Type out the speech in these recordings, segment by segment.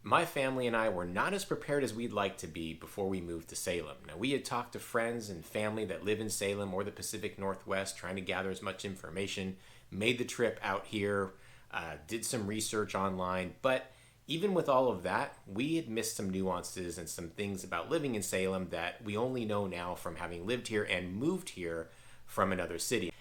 my family and I were not as prepared as we'd like to be before we moved to Salem. Now, we had talked to friends and family that live in Salem or the Pacific Northwest, trying to gather as much information, made the trip out here, did some research online, but even with all of that, we had missed some nuances and some things about living in Salem that we only know now from having lived here and moved here from another city.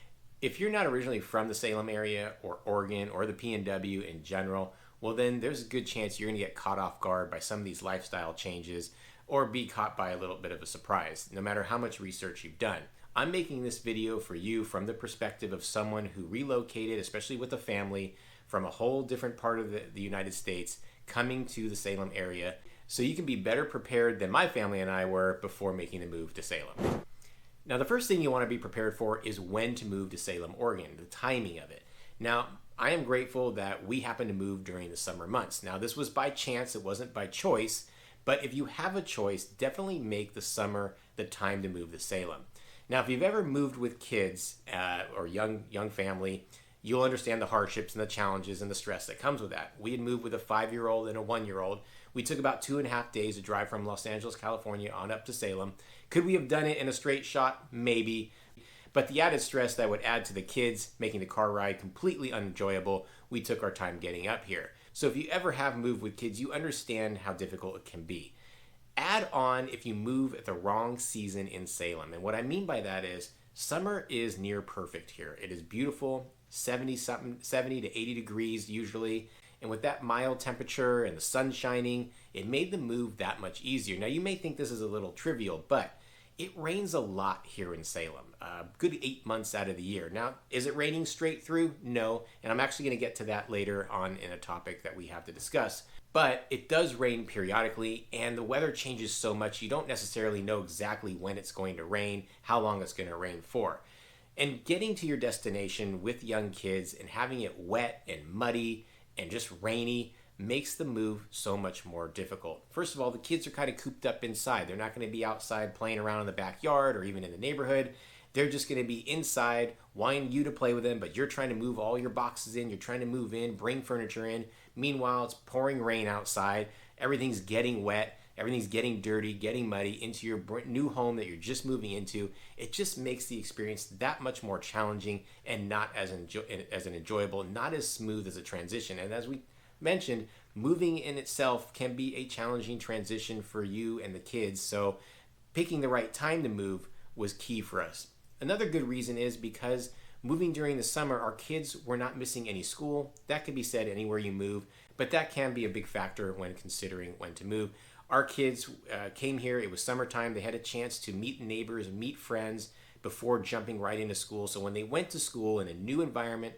If you're not originally from the Salem area or Oregon or the PNW in general, well then there's a good chance you're going to get caught off guard by some of these lifestyle changes or be caught by a little bit of a surprise, no matter how much research you've done. I'm making this video for you from the perspective of someone who relocated, especially with a family, from a whole different part of the United States coming to the Salem area, so you can be better prepared than my family and I were before making the move to Salem. Now, the first thing you want to be prepared for is when to move to Salem, Oregon, the timing of it. Now, I am grateful that we happened to move during the summer months. Now, this was by chance, it wasn't by choice, but if you have a choice, definitely make the summer the time to move to Salem. Now, if you've ever moved with kids or young family, you'll understand the hardships and the challenges and the stress that comes with that. We had moved with a 5-year-old and a 1-year-old. We took about 2.5 days to drive from Los Angeles, California on up to Salem. Could we have done it in a straight shot? Maybe. But the added stress that would add to the kids, making the car ride completely unenjoyable, we took our time getting up here. So if you ever have moved with kids, you understand how difficult it can be. Add on if you move at the wrong season in Salem. And what I mean by that is summer is near perfect here. It is beautiful, 70 to 80 degrees usually. And with that mild temperature and the sun shining, it made the move that much easier. Now, you may think this is a little trivial, but it rains a lot here in Salem, a good 8 months out of the year. Now, is it raining straight through? No, and I'm actually going to get to that later on in a topic that we have to discuss. But it does rain periodically, and the weather changes so much you don't necessarily know exactly when it's going to rain, how long it's going to rain for. And getting to your destination with young kids and having it wet and muddy and just rainy makes the move so much more difficult. First of all, the kids are kind of cooped up inside. They're not going to be outside playing around in the backyard or even in the neighborhood. They're just going to be inside wanting you to play with them, but you're trying to move all your boxes in, you're trying to move in, bring furniture in. Meanwhile, it's pouring rain outside. Everything's getting wet. Everything's getting dirty, getting muddy into your new home that you're just moving into. It just makes the experience that much more challenging and not as enjoyable, not as smooth as a transition. And as we mentioned, moving in itself can be a challenging transition for you and the kids. So picking the right time to move was key for us. Another good reason is because moving during the summer, our kids were not missing any school. That could be said anywhere you move, but that can be a big factor when considering when to move. Our kids came here, it was summertime, they had a chance to meet neighbors, meet friends before jumping right into school. So when they went to school in a new environment,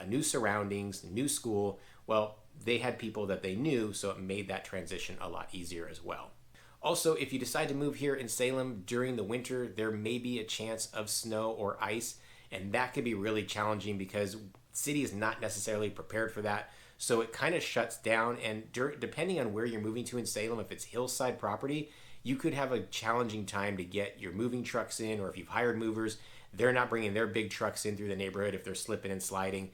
new surroundings, new school, well, they had people that they knew, so it made that transition a lot easier as well. Also, if you decide to move here in Salem during the winter, there may be a chance of snow or ice, and that could be really challenging because the city is not necessarily prepared for that. So it kind of shuts down, and depending on where you're moving to in Salem, if it's hillside property, you could have a challenging time to get your moving trucks in, or if you've hired movers, they're not bringing their big trucks in through the neighborhood if they're slipping and sliding.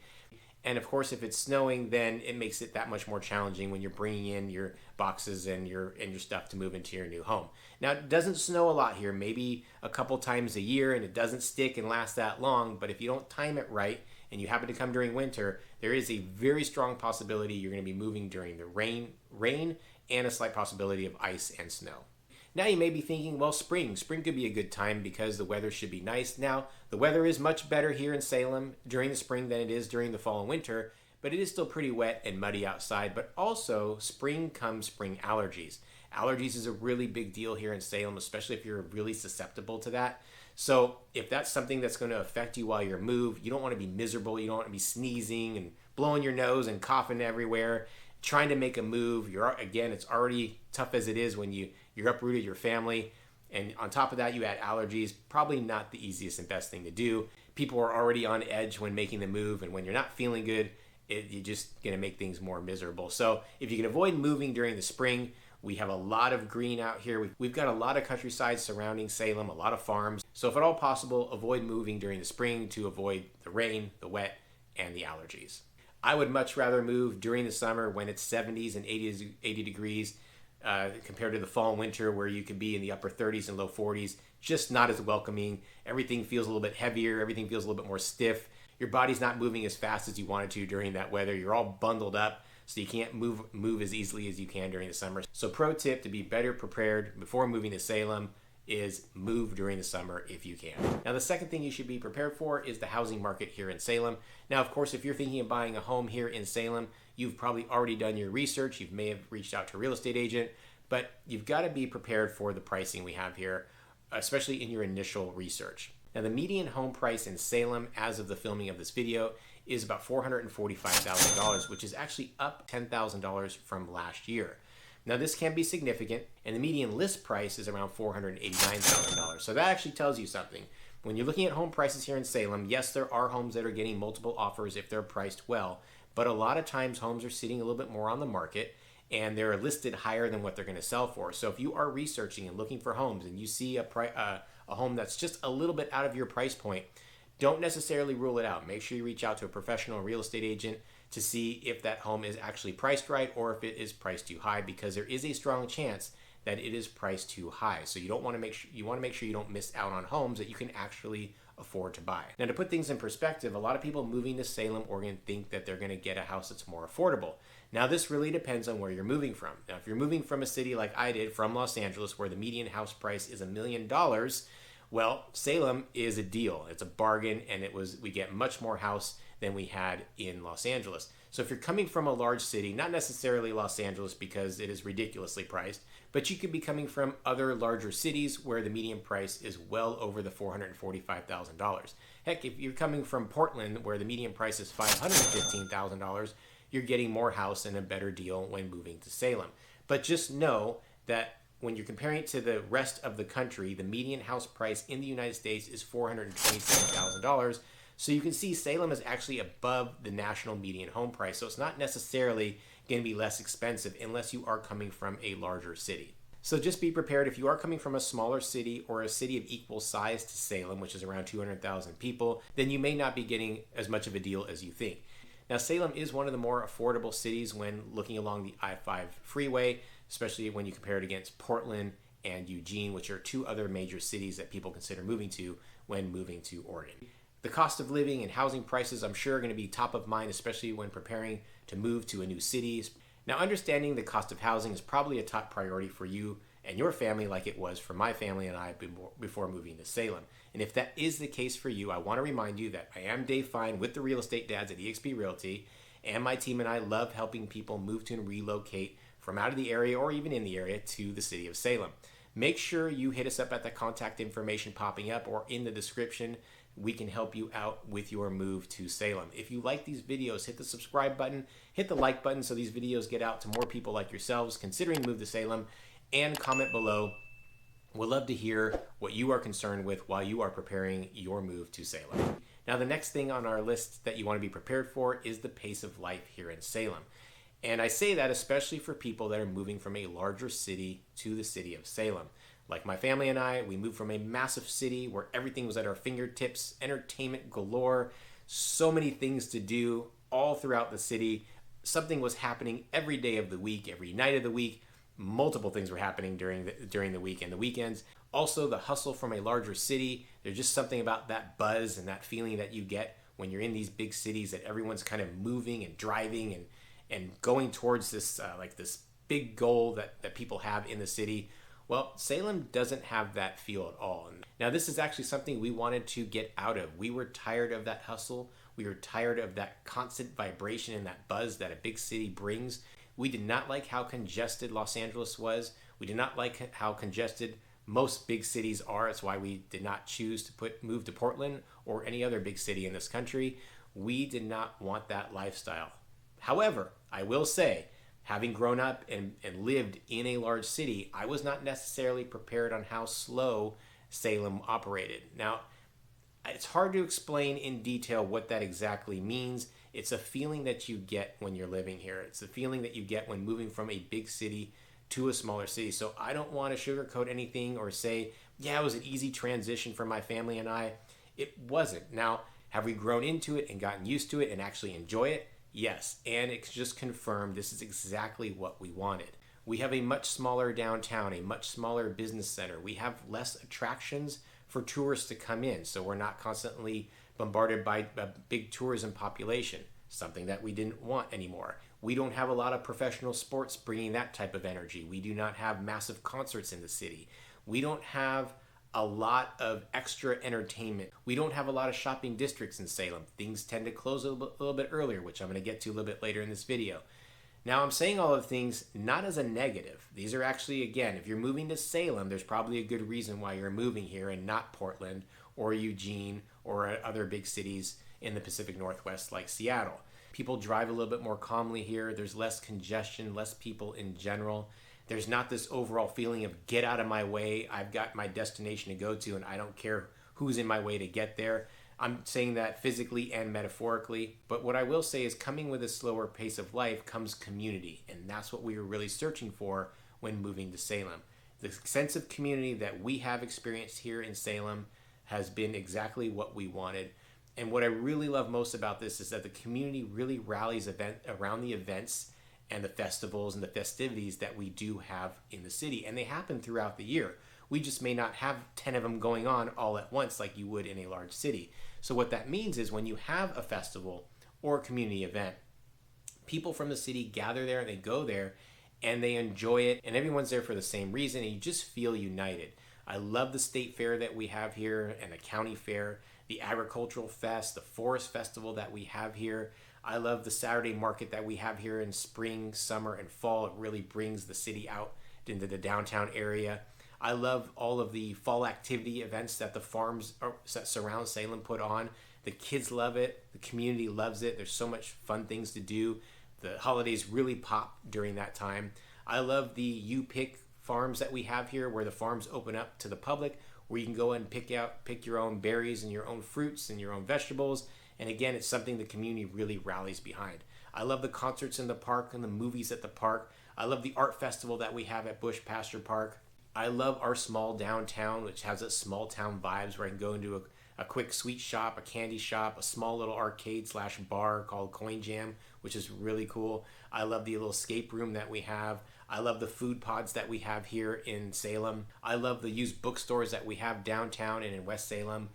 And of course, if it's snowing, then it makes it that much more challenging when you're bringing in your boxes and your stuff to move into your new home. Now, it doesn't snow a lot here, maybe a couple times a year, and it doesn't stick and last that long. But if you don't time it right and you happen to come during winter, there is a very strong possibility you're going to be moving during the rain and a slight possibility of ice and snow. Now you may be thinking, well, spring could be a good time because the weather should be nice. Now, the weather is much better here in Salem during the spring than it is during the fall and winter, but it is still pretty wet and muddy outside. But also, spring comes spring allergies. Allergies is a really big deal here in Salem, especially if you're really susceptible to that. So if that's something that's going to affect you while you're moved, you don't want to be miserable, you don't want to be sneezing and blowing your nose and coughing everywhere, trying to make a move. It's already tough as it is when you're uprooted your family, and on top of that you add allergies. Probably not the easiest and best thing to do. People are already on edge when making the move, and when you're not feeling good, you're just going to make things more miserable. So if you can avoid moving during the spring, we have a lot of green out here. We've got a lot of countryside surrounding Salem, a lot of farms. So if at all possible, avoid moving during the spring to avoid the rain, the wet, and the allergies. I would much rather move during the summer when it's 70s and 80 degrees compared to the fall and winter where you could be in the upper 30s and low 40s. Just not as welcoming. Everything feels a little bit heavier. Everything feels a little bit more stiff. Your body's not moving as fast as you wanted to during that weather. You're all bundled up, so you can't move as easily as you can during the summer. So pro tip to be better prepared before moving to Salem is move during the summer if you can. Now, the second thing you should be prepared for is the housing market here in Salem. Now, of course, if you're thinking of buying a home here in Salem, you've probably already done your research. You may have reached out to a real estate agent, but you've got to be prepared for the pricing we have here, especially in your initial research. Now, the median home price in Salem as of the filming of this video is about $445,000, which is actually up $10,000 from last year. Now, this can be significant, and the median list price is around $489,000. So that actually tells you something. When you're looking at home prices here in Salem, yes, there are homes that are getting multiple offers if they're priced well, but a lot of times homes are sitting a little bit more on the market, and they're listed higher than what they're going to sell for. So if you are researching and looking for homes and you see a home that's just a little bit out of your price point, don't necessarily rule it out. Make sure you reach out to a professional real estate agent to see if that home is actually priced right or if it is priced too high, because there is a strong chance that it is priced too high. So you want to make sure you don't miss out on homes that you can actually afford to buy. Now, to put things in perspective, a lot of people moving to Salem, Oregon think that they're going to get a house that's more affordable. Now, this really depends on where you're moving from. Now, if you're moving from a city like I did from Los Angeles, where the median house price is $1 million, well, Salem is a deal. It's a bargain, and we get much more house than we had in Los Angeles. So if you're coming from a large city, not necessarily Los Angeles because it is ridiculously priced, but you could be coming from other larger cities where the median price is well over the $445,000. Heck, if you're coming from Portland where the median price is $515,000, you're getting more house and a better deal when moving to Salem. But just know that when you're comparing it to the rest of the country, the median house price in the United States is $427,000. So you can see Salem is actually above the national median home price. So it's not necessarily going to be less expensive unless you are coming from a larger city. So just be prepared if you are coming from a smaller city or a city of equal size to Salem, which is around 200,000 people, then you may not be getting as much of a deal as you think. Now, Salem is one of the more affordable cities when looking along the I-5 freeway, especially when you compare it against Portland and Eugene, which are two other major cities that people consider moving to when moving to Oregon. The cost of living and housing prices, I'm sure, are going to be top of mind, especially when preparing to move to a new city. Now, understanding the cost of housing is probably a top priority for you and your family, like it was for my family and I before moving to Salem. And if that is the case for you, I want to remind you that I am Dave Fein with the Real Estate Dads at eXp Realty, and my team and I love helping people move to and relocate from out of the area or even in the area to the city of Salem. Make sure you hit us up at the contact information popping up or in the description. We can help you out with your move to Salem. If you like these videos, hit the subscribe button, hit the like button so these videos get out to more people like yourselves considering move to Salem, and comment below. We'd love to hear what you are concerned with while you are preparing your move to Salem. Now, the next thing on our list that you want to be prepared for is the pace of life here in Salem. And I say that especially for people that are moving from a larger city to the city of Salem. Like my family and I, we moved from a massive city where everything was at our fingertips, entertainment galore, so many things to do all throughout the city. Something was happening every day of the week, every night of the week. Multiple things were happening during the week and the weekends. Also, the hustle from a larger city. There's just something about that buzz and that feeling that you get when you're in these big cities, that everyone's kind of moving and driving and going towards this this big goal that people have in the city. Well, Salem doesn't have that feel at all. Now, this is actually something we wanted to get out of. We were tired of that hustle. We were tired of that constant vibration and that buzz that a big city brings. We did not like how congested Los Angeles was. We did not like how congested most big cities are. That's why we did not choose to move to Portland or any other big city in this country. We did not want that lifestyle. However, I will say, having grown up and lived in a large city, I was not necessarily prepared on how slow Salem operated. Now, it's hard to explain in detail what that exactly means. It's a feeling that you get when you're living here. It's a feeling that you get when moving from a big city to a smaller city. So I don't want to sugarcoat anything or say, yeah, it was an easy transition for my family and I. It wasn't. Now, have we grown into it and gotten used to it and actually enjoy it? Yes, and it's just confirmed this is exactly what we wanted. We have a much smaller downtown, a much smaller business center. We have less attractions for tourists to come in, so we're not constantly bombarded by a big tourism population, something that we didn't want anymore. We don't have a lot of professional sports bringing that type of energy. We do not have massive concerts in the city. We don't have a lot of extra entertainment. We don't have a lot of shopping districts in Salem. Things tend to close a little bit earlier, which I'm going to get to a little bit later in this video. Now, I'm saying all of things not as a negative. These are actually, again, if you're moving to Salem, there's probably a good reason why you're moving here and not Portland or Eugene or other big cities in the Pacific Northwest like Seattle. People drive a little bit more calmly here. There's less congestion, less people in general. There's not this overall feeling of get out of my way. I've got my destination to go to and I don't care who's in my way to get there. I'm saying that physically and metaphorically. But what I will say is coming with a slower pace of life comes community. And that's what we were really searching for when moving to Salem. The sense of community that we have experienced here in Salem has been exactly what we wanted. And what I really love most about this is that the community really rallies around the events and the festivals and the festivities that we do have in the city. And they happen throughout the year. We just may not have 10 of them going on all at once like you would in a large city. So what that means is when you have a festival or a community event, people from the city gather there and they go there and they enjoy it, and everyone's there for the same reason, and you just feel united. I love the state fair that we have here and the county fair, the agricultural fest, the forest festival that we have here. I love the Saturday market that we have here in spring, summer, and fall. It really brings the city out into the downtown area. I love all of the fall activity events that the farms that surround Salem put on. The kids love it. The community loves it. There's so much fun things to do. The holidays really pop during that time. I love the You Pick farms that we have here, where the farms open up to the public, where you can go and pick your own berries and your own fruits and your own vegetables. And again, it's something the community really rallies behind. I love the concerts in the park and the movies at the park. I love the art festival that we have at Bush Pasture Park. I love our small downtown, which has a small town vibes, where I can go into a quick sweet shop, a candy shop, a small little arcade/bar called Coin Jam, which is really cool. I love the little escape room that we have. I love the food pods that we have here in Salem. I love the used bookstores that we have downtown and in West Salem.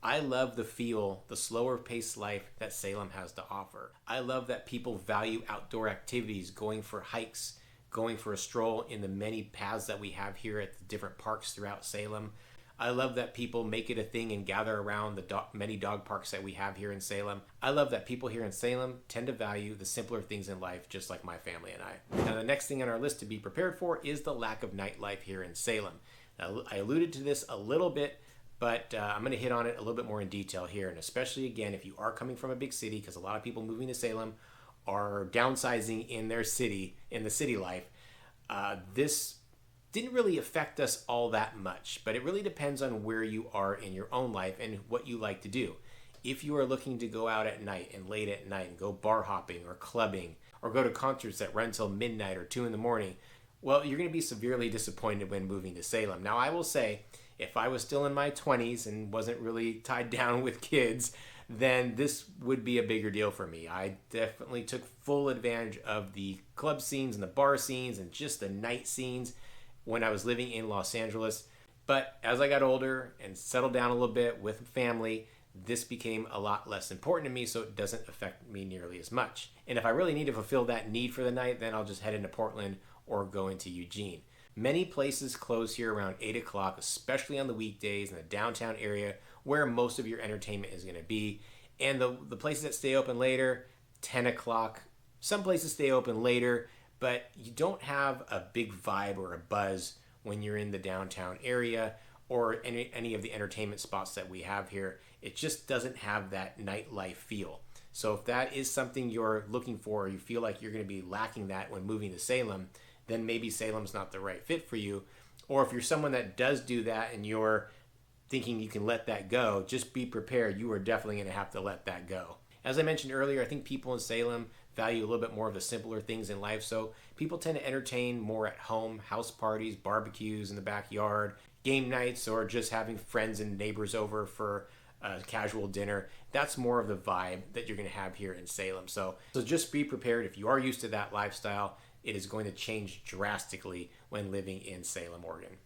I love the slower paced life that Salem has to offer. I love that people value outdoor activities, going for hikes, going for a stroll in the many paths that we have here at the different parks throughout Salem. I love that people make it a thing and gather around the many dog parks that we have here in Salem. I love that people here in Salem tend to value the simpler things in life, just like my family and I. Now, the next thing on our list to be prepared for is the lack of nightlife here in Salem. Now, I alluded to this a little bit, but I'm going to hit on it a little bit more in detail here. And especially, again, if you are coming from a big city, because a lot of people moving to Salem are downsizing in their city, in the city life, this didn't really affect us all that much, but it really depends on where you are in your own life and what you like to do. If you are looking to go out at night and late at night and go bar hopping or clubbing or go to concerts that run until midnight or 2 in the morning, well, you're going to be severely disappointed when moving to Salem. Now, I will say, if I was still in my 20s and wasn't really tied down with kids, then this would be a bigger deal for me. I definitely took full advantage of the club scenes and the bar scenes and just the night scenes when I was living in Los Angeles. But as I got older and settled down a little bit with family, this became a lot less important to me, so it doesn't affect me nearly as much. And if I really need to fulfill that need for the night, then I'll just head into Portland or go into Eugene. Many places close here around 8 o'clock, especially on the weekdays in the downtown area where most of your entertainment is going to be. And the places that stay open later, 10 o'clock. Some places stay open later, but you don't have a big vibe or a buzz when you're in the downtown area or any of the entertainment spots that we have here. It just doesn't have that nightlife feel. So if that is something you're looking for, or you feel like you're going to be lacking that when moving to Salem, then maybe Salem's not the right fit for you. Or if you're someone that does do that and you're thinking you can let that go, just be prepared. You are definitely going to have to let that go. As I mentioned earlier, I think people in Salem value a little bit more of the simpler things in life. So people tend to entertain more at home, house parties, barbecues in the backyard, game nights, or just having friends and neighbors over for a casual dinner. That's more of the vibe that you're going to have here in Salem. So just be prepared. If you are used to that lifestyle, it is going to change drastically when living in Salem, Oregon.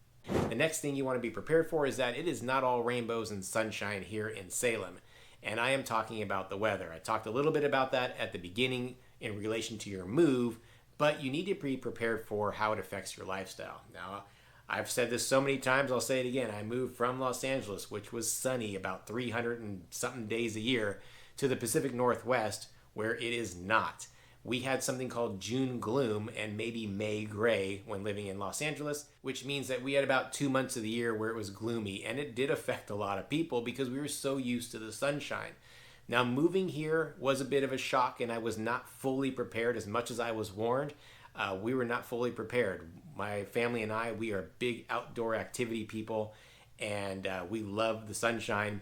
The next thing you want to be prepared for is that it is not all rainbows and sunshine here in Salem. And I am talking about the weather. I talked a little bit about that at the beginning in relation to your move, but you need to be prepared for how it affects your lifestyle. Now, I've said this so many times, I'll say it again. I moved from Los Angeles, which was sunny about 300 and something days a year, to the Pacific Northwest, where it is not. We had something called June gloom and maybe May gray when living in Los Angeles, which means that we had about 2 months of the year where it was gloomy, and it did affect a lot of people because we were so used to the sunshine. Now, moving here was a bit of a shock, and I was not fully prepared as much as I was warned. We were not fully prepared. My family and I, we are big outdoor activity people, and we love the sunshine.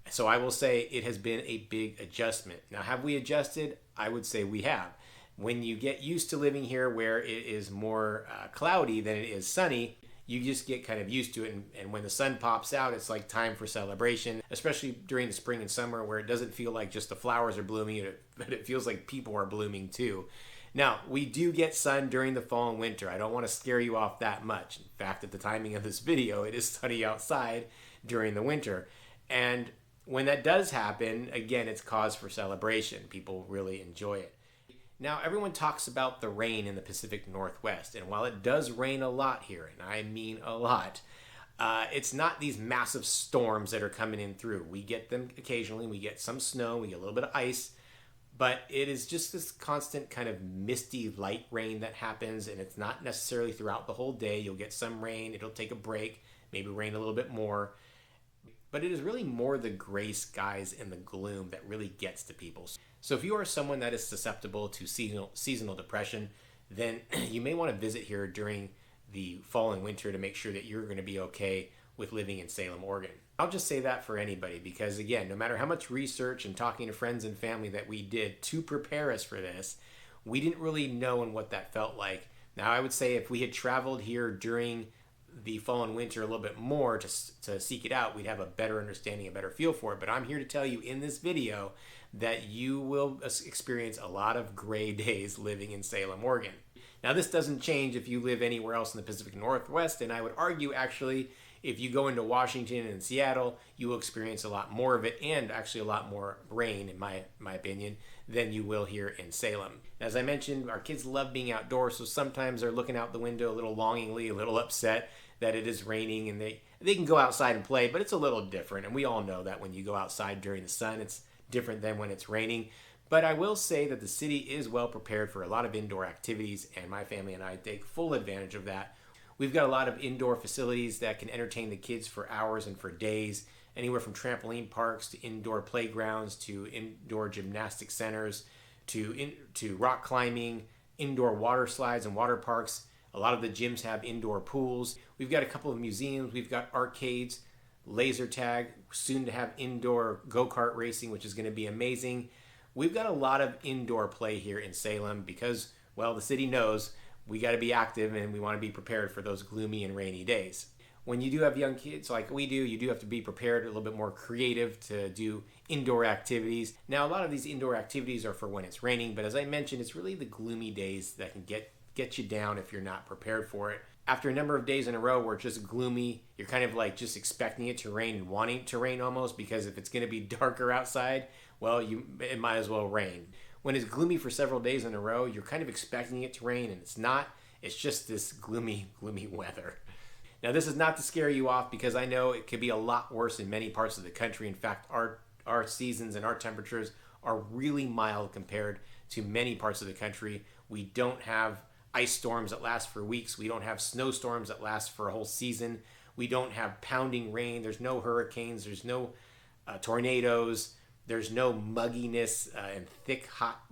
So I will say it has been a big adjustment. Now, have we adjusted? I would say we have. When you get used to living here where it is more cloudy than it is sunny, you just get kind of used to it. And when the sun pops out, it's like time for celebration, especially during the spring and summer where it doesn't feel like just the flowers are blooming, but it feels like people are blooming too. Now, we do get sun during the fall and winter. I don't want to scare you off that much. In fact, at the timing of this video, it is sunny outside during the winter. And when that does happen, again, it's cause for celebration. People really enjoy it. Now, everyone talks about the rain in the Pacific Northwest, and while it does rain a lot here, and I mean a lot, it's not these massive storms that are coming in through. We get them occasionally. We get some snow. We get a little bit of ice. But it is just this constant kind of misty light rain that happens, and it's not necessarily throughout the whole day. You'll get some rain. It'll take a break, maybe rain a little bit more. But it is really more the gray skies and the gloom that really gets to people. So if you are someone that is susceptible to seasonal depression, then you may want to visit here during the fall and winter to make sure that you're going to be okay with living in Salem, Oregon. I'll just say that for anybody because, again, no matter how much research and talking to friends and family that we did to prepare us for this, we didn't really know what that felt like. Now, I would say if we had traveled here during the fall and winter a little bit more to seek it out, we'd have a better understanding, a better feel for it. But I'm here to tell you in this video that you will experience a lot of gray days living in Salem, Oregon. Now, this doesn't change if you live anywhere else in the Pacific Northwest, and I would argue actually if you go into Washington and Seattle, you will experience a lot more of it and actually a lot more rain, in my opinion, than you will here in Salem. As I mentioned, our kids love being outdoors, so sometimes they're looking out the window a little longingly, a little upset that it is raining, and they can go outside and play, but it's a little different, and we all know that when you go outside during the sun, it's different than when it's raining. But I will say that the city is well prepared for a lot of indoor activities, and my family and I take full advantage of that. We've got a lot of indoor facilities that can entertain the kids for hours and for days, anywhere from trampoline parks to indoor playgrounds to indoor gymnastic centers to rock climbing, indoor water slides and water parks. A lot of the gyms have indoor pools. We've got a couple of museums. We've got arcades, laser tag, soon to have indoor go-kart racing, which is going to be amazing. We've got a lot of indoor play here in Salem because, well, the city knows we got to be active and we want to be prepared for those gloomy and rainy days. When you do have young kids like we do, you do have to be prepared, a little bit more creative to do indoor activities. Now, a lot of these indoor activities are for when it's raining, but as I mentioned, it's really the gloomy days that can get you down if you're not prepared for it. After a number of days in a row where it's just gloomy, you're kind of like just expecting it to rain and wanting it to rain almost, because if it's going to be darker outside, well, it might as well rain. When it's gloomy for several days in a row, you're kind of expecting it to rain, and it's not. It's just this gloomy weather. Now, this is not to scare you off, because I know it could be a lot worse in many parts of the country. In fact, our seasons and our temperatures are really mild compared to many parts of the country. We don't have ice storms that last for weeks. We don't have snowstorms that last for a whole season. We don't have pounding rain. There's no hurricanes. There's no tornadoes. There's no mugginess and thick, hot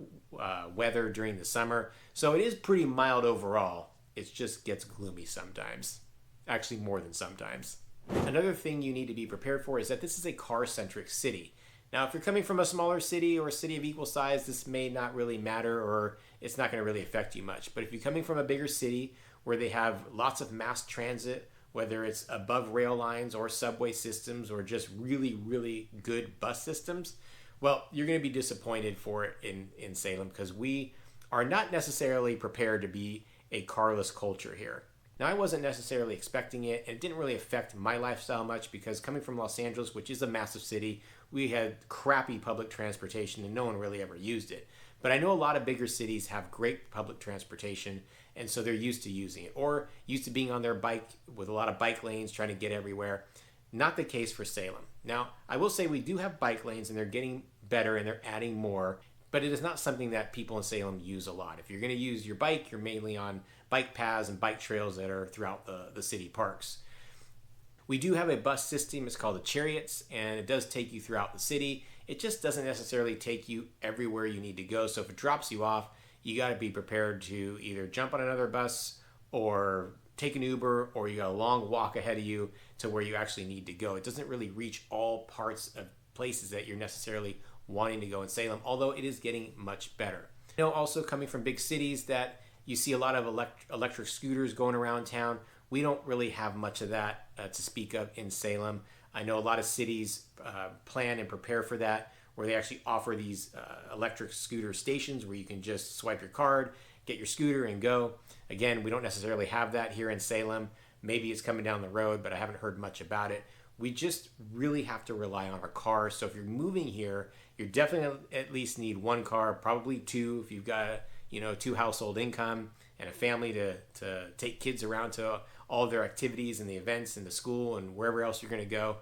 weather during the summer. So it is pretty mild overall. It just gets gloomy sometimes. Actually, more than sometimes. Another thing you need to be prepared for is that this is a car-centric city. Now, if you're coming from a smaller city or a city of equal size, this may not really matter, or it's not going to really affect you much. But if you're coming from a bigger city where they have lots of mass transit, whether it's above rail lines or subway systems or just really, really good bus systems, well, you're going to be disappointed for it in Salem, because we are not necessarily prepared to be a carless culture here. Now, I wasn't necessarily expecting it, and it didn't really affect my lifestyle much, because coming from Los Angeles, which is a massive city, we had crappy public transportation and no one really ever used it. But I know a lot of bigger cities have great public transportation, and so they're used to using it, or used to being on their bike with a lot of bike lanes trying to get everywhere. Not the case for Salem. Now, I will say we do have bike lanes, and they're getting better and they're adding more, but it is not something that people in Salem use a lot. If you're going to use your bike, you're mainly on bike paths and bike trails that are throughout the city parks. We do have a bus system. It's called the Chariots, and it does take you throughout the city. It just doesn't necessarily take you everywhere you need to go. So if it drops you off, you got to be prepared to either jump on another bus or take an Uber, or you got a long walk ahead of you to where you actually need to go. It doesn't really reach all parts of places that you're necessarily wanting to go in Salem, although it is getting much better. You know, also coming from big cities, that you see a lot of electric scooters going around town. We don't really have much of that to speak of in Salem. I know a lot of cities plan and prepare for that, where they actually offer these electric scooter stations where you can just swipe your card, get your scooter, and go. Again, we don't necessarily have that here in Salem. Maybe it's coming down the road, but I haven't heard much about it. We just really have to rely on our cars. So if you're moving here, you definitely at least need one car, probably two if you've got two household income and a family to take kids around to all of their activities and the events and the school and wherever else you're going to go.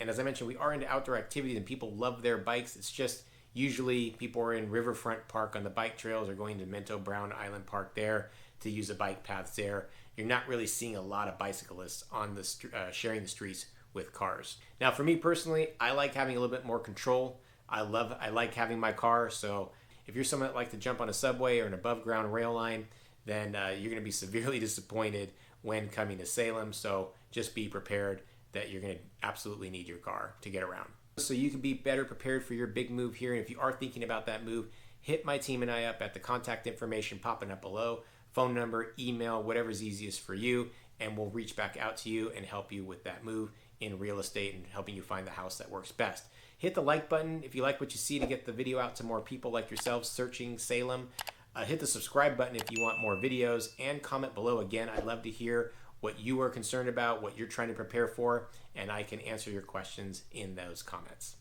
And as I mentioned, we are into outdoor activities and people love their bikes. It's just usually people are in Riverfront Park on the bike trails, or going to Minto Brown Island Park there to use the bike paths there. You're not really seeing a lot of bicyclists on the sharing the streets with cars. Now, for me personally, I like having a little bit more control. I like having my car. So if you're someone that likes to jump on a subway or an above ground rail line, then you're going to be severely disappointed when coming to Salem. So just be prepared that you're going to absolutely need your car to get around. So you can be better prepared for your big move here. And if you are thinking about that move, hit my team and I up at the contact information popping up below. Phone number, email, whatever's easiest for you, and we'll reach back out to you and help you with that move in real estate and helping you find the house that works best. Hit the like button if you like what you see to get the video out to more people like yourselves searching Salem. Hit the subscribe button if you want more videos, and comment below. Again, I'd love to hear what you are concerned about, what you're trying to prepare for, and I can answer your questions in those comments.